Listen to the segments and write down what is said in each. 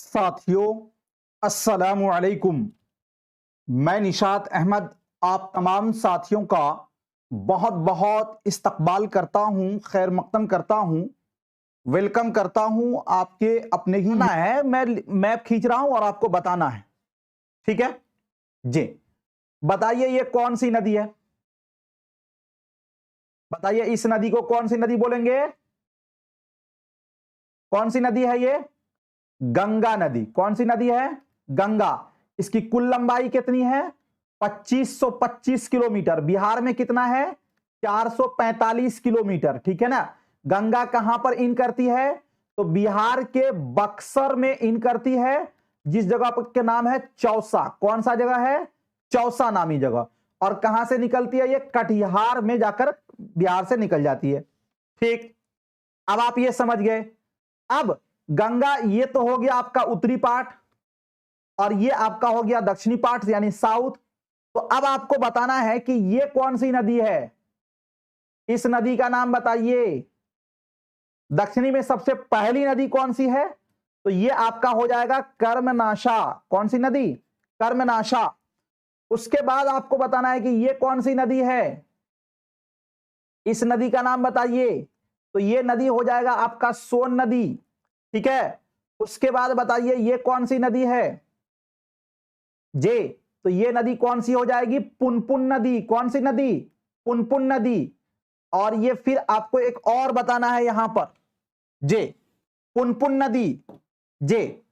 साथियों, अस्सलामु अलैकुम। मैं निशात अहमद आप तमाम साथियों का बहुत बहुत इस्तकबाल करता हूं, खैर मकदम करता हूं, वेलकम करता हूं। आपके अपने ही है, मैं मैप खींच रहा हूं और आपको बताना है, ठीक है जी। बताइए ये कौन सी नदी है? बताइए इस नदी को कौन सी नदी बोलेंगे? कौन सी नदी है ये? गंगा नदी। कौन सी नदी है? गंगा। इसकी कुल लंबाई कितनी है? 2525 किलोमीटर। बिहार में कितना है? 445 किलोमीटर, ठीक है ना। गंगा कहां पर इन करती है? तो बिहार के बक्सर में इन करती है, जिस जगह का नाम है चौसा। कौन सा जगह है? चौसा नामी जगह। और कहां से निकलती है? ये कटिहार में जाकर बिहार से निकल जाती है। ठीक, अब आप ये समझ गए। अब गंगा ये तो हो गया आपका उत्तरी पार्ट और ये आपका हो गया दक्षिणी पार्ट यानी साउथ। तो अब आपको बताना है कि ये कौन सी नदी है। इस नदी का नाम बताइए। दक्षिणी में सबसे पहली नदी कौन सी है? तो ये आपका हो जाएगा कर्मनाशा। कौन सी नदी? कर्मनाशा। उसके बाद आपको बताना है कि ये कौन सी नदी है। इस नदी का नाम बताइए। तो ये नदी हो जाएगा आपका सोन नदी, ठीक है। उसके बाद बताइए ये कौन सी नदी है? जे। तो ये नदी कौन सी हो जाएगी? पुनपुन नदी। कौन सी नदी? पुनपुन नदी। और ये फिर आपको एक और बताना है यहां पर, जे, पुनपुन नदी, जे।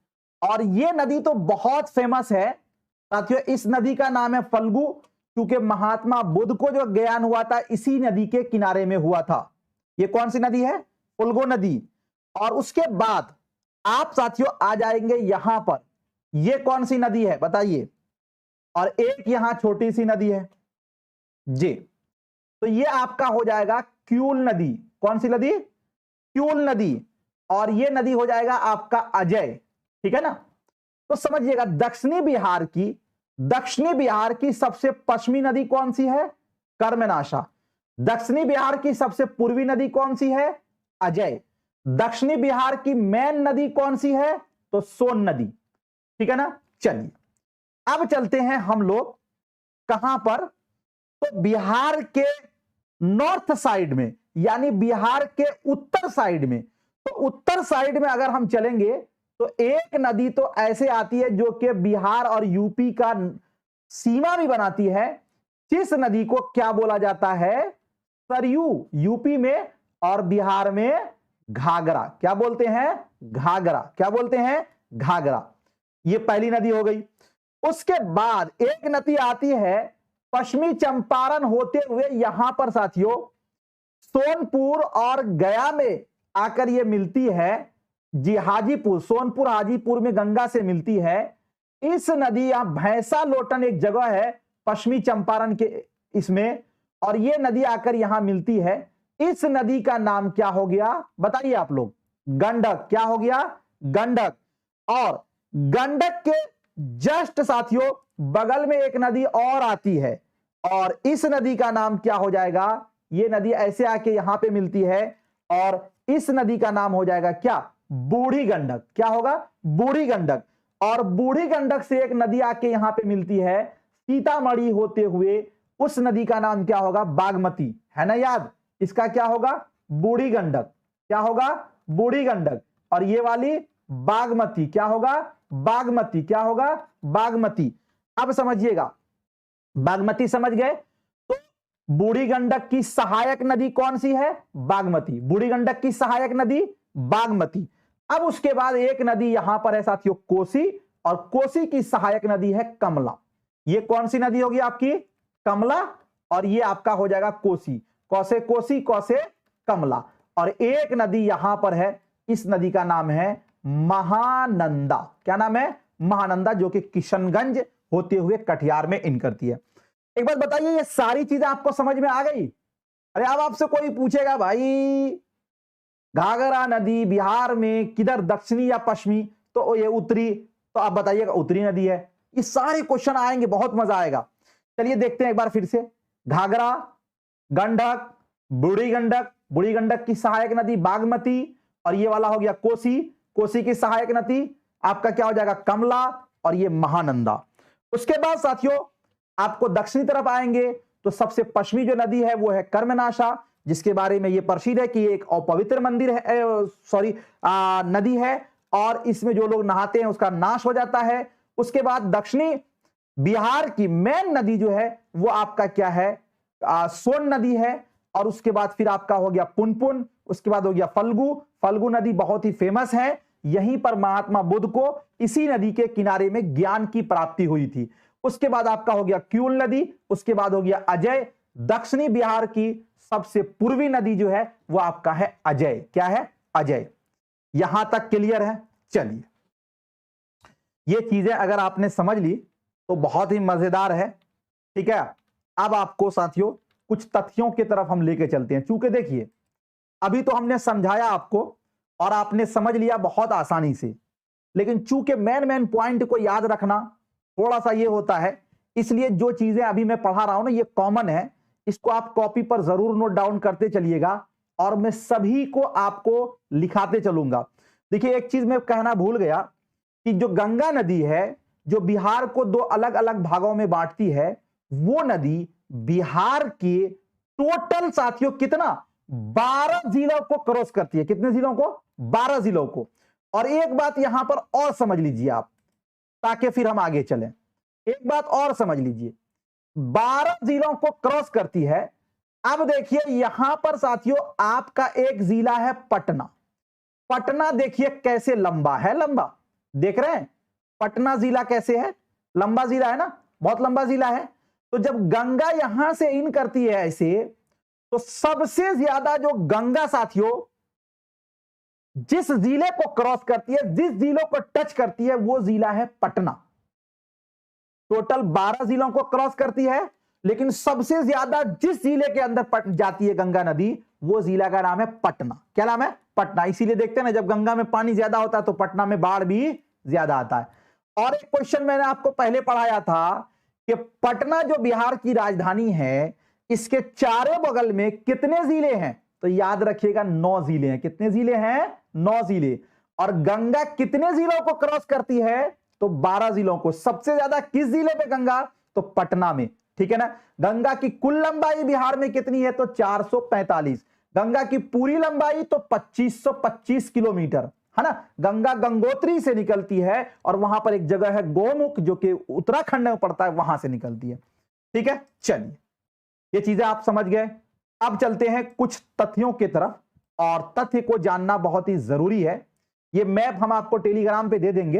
और ये नदी तो बहुत फेमस है साथियों। इस नदी का नाम है फल्गु, क्योंकि महात्मा बुद्ध को जो ज्ञान हुआ था इसी नदी के किनारे में हुआ था। ये कौन सी नदी है? फल्गु नदी। और उसके बाद आप साथियों आ जाएंगे यहां पर, ये कौन सी नदी है बताइए। और एक यहां छोटी सी नदी है, जी। तो ये आपका हो जाएगा क्यूल नदी। कौन सी नदी? क्यूल नदी। और ये नदी हो जाएगा आपका अजय, ठीक है ना। तो समझिएगा दक्षिणी बिहार की सबसे पश्चिमी नदी कौन सी है? कर्मनाशा। दक्षिणी बिहार की सबसे पूर्वी नदी कौन सी है? अजय। दक्षिणी बिहार की मेन नदी कौन सी है? तो सोन नदी, ठीक है ना। चलिए अब चलते हैं हम लोग कहां पर? तो बिहार के नॉर्थ साइड में, यानी बिहार के उत्तर साइड में। तो उत्तर साइड में अगर हम चलेंगे तो एक नदी तो ऐसे आती है जो कि बिहार और यूपी का सीमा भी बनाती है। जिस नदी को क्या बोला जाता है? सरयू यूपी में, और बिहार में घाघरा। क्या बोलते हैं? घाघरा। क्या बोलते हैं? घाघरा। ये पहली नदी हो गई। उसके बाद एक नदी आती है पश्चिमी चंपारण होते हुए यहां पर साथियों सोनपुर और गया में आकर ये मिलती है। जी, हाजीपुर, सोनपुर हाजीपुर में गंगा से मिलती है। इस नदी यहां भैंसा लोटन एक जगह है पश्चिमी चंपारण के इसमें, और ये नदी आकर यहां मिलती है। इस नदी का नाम क्या हो गया बताइए आप लोग? गंडक। क्या हो गया? गंडक। और गंडक के जस्ट साथियों बगल में एक नदी और आती है, और इस नदी का नाम क्या हो जाएगा? ये नदी ऐसे आके यहां पे मिलती है, और इस नदी का नाम हो जाएगा क्या? बूढ़ी गंडक। क्या होगा? बूढ़ी गंडक। और बूढ़ी गंडक से एक नदी आके यहां पे मिलती है सीतामढ़ी होते हुए, उस नदी का नाम क्या होगा? बागमती। है ना याद? इसका क्या होगा? बूढ़ी गंडक। क्या होगा? बूढ़ी गंडक। और ये वाली बागमती। क्या होगा? बागमती। क्या होगा? बागमती। अब समझिएगा, बागमती समझ गए। तो बूढ़ी गंडक की सहायक नदी कौन सी है? बागमती। बूढ़ी गंडक की सहायक नदी बागमती। अब उसके बाद एक नदी यहां पर है साथियों कोसी, और कोसी की सहायक नदी है कमला। ये कौन सी नदी होगी आपकी? कमला। और ये आपका हो जाएगा कोसी। कौसे कोसी, कौसे कमला। और एक नदी यहां पर है, इस नदी का नाम है महानंदा। क्या नाम है? महानंदा, जो कि किशनगंज होते हुए कटिहार में इन करती है। एक बात बताइए, ये सारी चीजें आपको समझ में आ गई? अरे अब आपसे कोई पूछेगा भाई घाघरा नदी बिहार में किधर, दक्षिणी या पश्चिमी? तो ये उत्तरी। तो आप बताइएगा उत्तरी नदी है। ये सारे क्वेश्चन आएंगे, बहुत मजा आएगा। चलिए देखते हैं एक बार फिर से। घाघरा, गंडक, बूढ़ी गंडक, बूढ़ी गंडक की सहायक नदी बागमती, और ये वाला हो गया कोसी, कोसी की सहायक नदी आपका क्या हो जाएगा, कमला और ये महानंदा। उसके बाद साथियों आपको दक्षिणी तरफ आएंगे तो सबसे पश्चिमी जो नदी है वो है कर्मनाशा, जिसके बारे में ये प्रसिद्ध है कि ये एक अपवित्र मंदिर है, सॉरी नदी है, और इसमें जो लोग नहाते हैं उसका नाश हो जाता है। उसके बाद दक्षिणी बिहार की मेन नदी जो है वो आपका क्या है, सोन नदी है। और उसके बाद फिर आपका हो गया पुनपुन, उसके बाद हो गया फल्गु। फल्गु नदी बहुत ही फेमस है, यहीं पर महात्मा बुद्ध को इसी नदी के किनारे में ज्ञान की प्राप्ति हुई थी। उसके बाद आपका हो गया क्यूल नदी, उसके बाद हो गया अजय। दक्षिणी बिहार की सबसे पूर्वी नदी जो है वो आपका है अजय। क्या है, अजय। यहां तक क्लियर है। चलिए, ये चीजें अगर आपने समझ ली तो बहुत ही मजेदार है। ठीक है, अब आपको साथियों कुछ तथ्यों की तरफ हम लेके चलते हैं। चूंकि देखिए अभी तो हमने समझाया आपको और आपने समझ लिया बहुत आसानी से, लेकिन चूंकि मेन पॉइंट को याद रखना थोड़ा सा ये होता है, इसलिए जो चीजें अभी मैं पढ़ा रहा हूं ना ये कॉमन है, इसको आप कॉपी पर जरूर नोट डाउन करते चलिएगा और मैं सभी को आपको लिखाते चलूंगा। देखिए एक चीज मैं कहना भूल गया कि जो गंगा नदी है जो बिहार को दो अलग अलग भागों में बांटती है, वो नदी बिहार के टोटल साथियों कितना 12 जिलों को क्रॉस करती है। कितने जिलों को, 12 जिलों को। और एक बात यहां पर और समझ लीजिए आप, ताकि फिर हम आगे चलें। एक बात और समझ लीजिए, 12 जिलों को क्रॉस करती है। अब देखिए यहां पर साथियों आपका एक जिला है पटना। पटना देखिए कैसे लंबा है, लंबा देख रहे हैं, पटना जिला कैसे है, लंबा जिला है ना, बहुत लंबा जिला है। तो जब गंगा यहां से इन करती है ऐसे, तो सबसे ज्यादा जो गंगा साथियों जिस जिले को क्रॉस करती है, जिस जिलों को टच करती है, वो जिला है पटना। टोटल 12 जिलों को क्रॉस करती है, लेकिन सबसे ज्यादा जिस जिले के अंदर जाती है गंगा नदी, वो जिला का नाम है पटना। क्या नाम है, पटना। इसीलिए देखते हैं ना जब गंगा में पानी ज्यादा होता है तो पटना में बाढ़ भी ज्यादा आता है। और एक क्वेश्चन मैंने आपको पहले पढ़ाया था कि पटना जो बिहार की राजधानी है, इसके चारों बगल में कितने जिले हैं, तो याद रखिएगा 9 जिले हैं। कितने जिले हैं, 9 जिले। और गंगा कितने जिलों को क्रॉस करती है, तो 12 जिलों को। सबसे ज्यादा किस जिले पे गंगा, तो पटना में। ठीक है ना। गंगा की कुल लंबाई बिहार में कितनी है, तो 445। गंगा की पूरी लंबाई तो 2525 किलोमीटर है ना। गंगा गंगोत्री से निकलती है और वहां पर एक जगह है गोमुख जो कि उत्तराखंड में पड़ता है, वहां से निकलती है। ठीक है, चलिए ये चीजें आप समझ गए। अब चलते हैं कुछ तथ्यों की तरफ, और तथ्य को जानना बहुत ही जरूरी है। ये मैप हम आपको टेलीग्राम पे दे देंगे,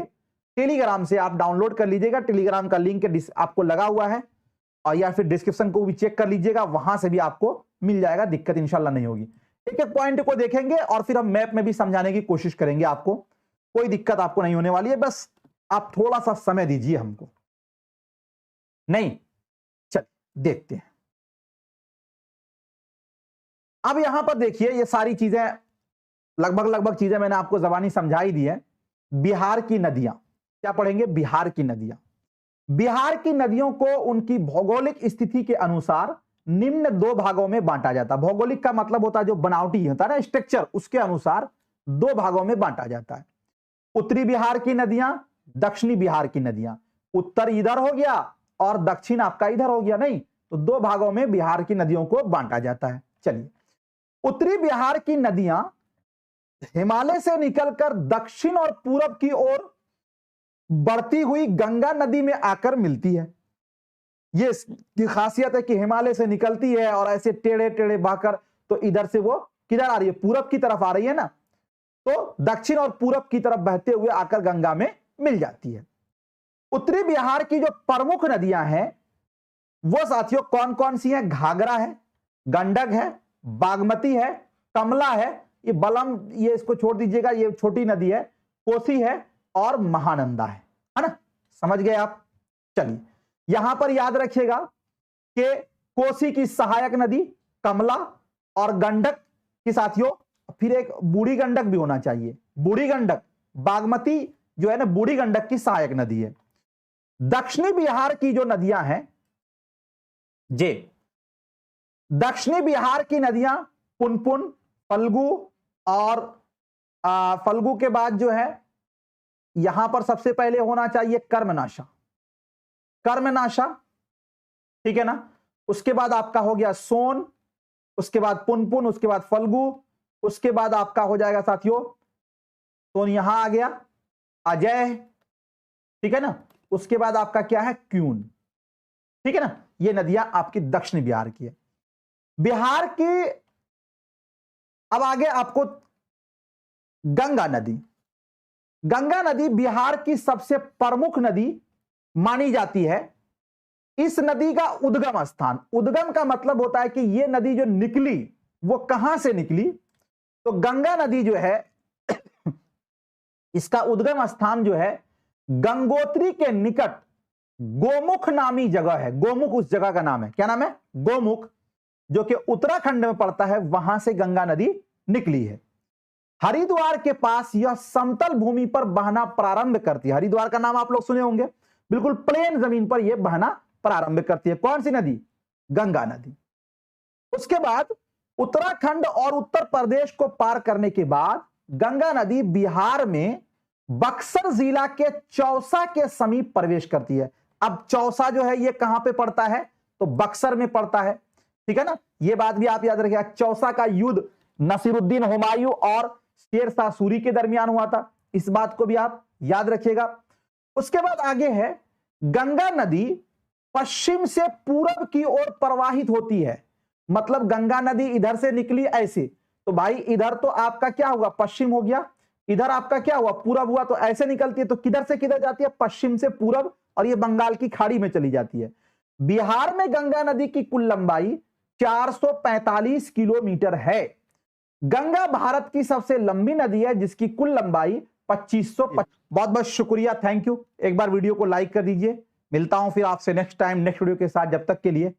टेलीग्राम से आप डाउनलोड कर लीजिएगा। टेलीग्राम का लिंक आपको लगा हुआ है, और या फिर डिस्क्रिप्शन को भी चेक कर लीजिएगा, वहां से भी आपको मिल जाएगा, दिक्कत इंशाल्लाह नहीं होगी। एक एक पॉइंट को देखेंगे और फिर हम मैप में भी समझाने की कोशिश करेंगे आपको। कोई दिक्कत आपको नहीं होने वाली है, बस आप थोड़ा सा समय दीजिए हमको। नहीं, चल देखते हैं। अब यहां पर देखिए ये सारी चीजें लगभग चीजें मैंने आपको जबानी समझाई दी है। बिहार की नदियां, क्या पढ़ेंगे, बिहार की नदियां। बिहार की नदियों को उनकी भौगोलिक स्थिति के अनुसार निम्न 2 भागों में बांटा जाता है। भौगोलिक का मतलब होता है जो बनावटी होता है ना, स्ट्रक्चर, उसके अनुसार 2 भागों में बांटा जाता है। उत्तरी बिहार की नदियां, दक्षिणी बिहार की नदियां। उत्तर इधर हो गया और दक्षिण आपका इधर हो गया, नहीं तो 2 भागों में बिहार की नदियों को बांटा जाता है। चलिए, उत्तरी बिहार की नदियां हिमालय से निकलकर दक्षिण और पूरब की ओर बढ़ती हुई गंगा नदी में आकर मिलती है। ये की खासियत है कि हिमालय से निकलती है और ऐसे टेढ़े टेढ़े बहकर, तो इधर से वो किधर आ रही है, पूरब की तरफ आ रही है ना, तो दक्षिण और पूरब की तरफ बहते हुए आकर गंगा में मिल जाती है। उत्तरी बिहार की जो प्रमुख नदियां हैं वो साथियों कौन कौन सी हैं, घाघरा है, गंडक है, बागमती है, कमला है, ये बलम, ये इसको छोड़ दीजिएगा, ये छोटी नदी है, कोसी है और महानंदा है ना। समझ गए आप। चलिए यहां पर याद रखिएगा कि कोसी की सहायक नदी कमला, और गंडक की साथियों फिर एक बूढ़ी गंडक भी होना चाहिए, बूढ़ी गंडक। बागमती जो है ना बूढ़ी गंडक की सहायक नदी है। दक्षिणी बिहार की जो नदियां हैं जे, दक्षिणी बिहार की नदियां पुनपुन, फल्गु, और फल्गु के बाद जो है यहां पर सबसे पहले होना चाहिए कर्मनाशा, कर्मनाशा, ठीक है ना। उसके बाद आपका हो गया सोन, उसके बाद पुनपुन, उसके बाद फल्गु, उसके बाद आपका हो जाएगा साथियों सोन, यहां आ गया अजय, ठीक है ना। उसके बाद आपका क्या है क्यून, ठीक है ना। ये नदियां आपकी दक्षिण बिहार की है। बिहार की अब आगे आपको गंगा नदी, गंगा नदी बिहार की सबसे प्रमुख नदी मानी जाती है। इस नदी का उद्गम स्थान, उद्गम का मतलब होता है कि यह नदी जो निकली वो कहां से निकली, तो गंगा नदी जो है इसका उद्गम स्थान जो है गंगोत्री के निकट गोमुख नामी जगह है। गोमुख उस जगह का नाम है, क्या नाम है, गोमुख, जो कि उत्तराखंड में पड़ता है, वहां से गंगा नदी निकली है। हरिद्वार के पास यह समतल भूमि पर बहना प्रारंभ करती है। हरिद्वार का नाम आप लोग सुने होंगे, बिल्कुल प्लेन जमीन पर यह बहना प्रारंभ करती है। कौन सी नदी, गंगा नदी। उसके बाद उत्तराखंड और उत्तर प्रदेश को पार करने के बाद गंगा नदी बिहार में बक्सर जिला के चौसा के समीप प्रवेश करती है। अब चौसा जो है यह कहां पे पड़ता है, तो बक्सर में पड़ता है, ठीक है ना। यह बात भी आप याद रखिएगा। चौसा का युद्ध नसीरुद्दीन हुमायूं और शेर शाह सूरी के दरमियान हुआ था, इस बात को भी आप याद रखिएगा। उसके बाद आगे है गंगा नदी पश्चिम से पूरब की ओर प्रवाहित होती है। मतलब गंगा नदी इधर से निकली ऐसे, तो भाई इधर तो आपका क्या हुआ, पश्चिम हो गया, इधर आपका क्या हुआ, पूरब हुआ, तो ऐसे निकलती है। तो किधर से किधर जाती है, पश्चिम से पूरब, और ये बंगाल की खाड़ी में चली जाती है। बिहार में गंगा नदी की कुल लंबाई 445 किलोमीटर है। गंगा भारत की सबसे लंबी नदी है जिसकी कुल लंबाई 2550। बहुत बहुत शुक्रिया, थैंक यू। एक बार वीडियो को लाइक कर दीजिए। मिलता हूं फिर आपसे नेक्स्ट टाइम नेक्स्ट वीडियो के साथ, जब तक के लिए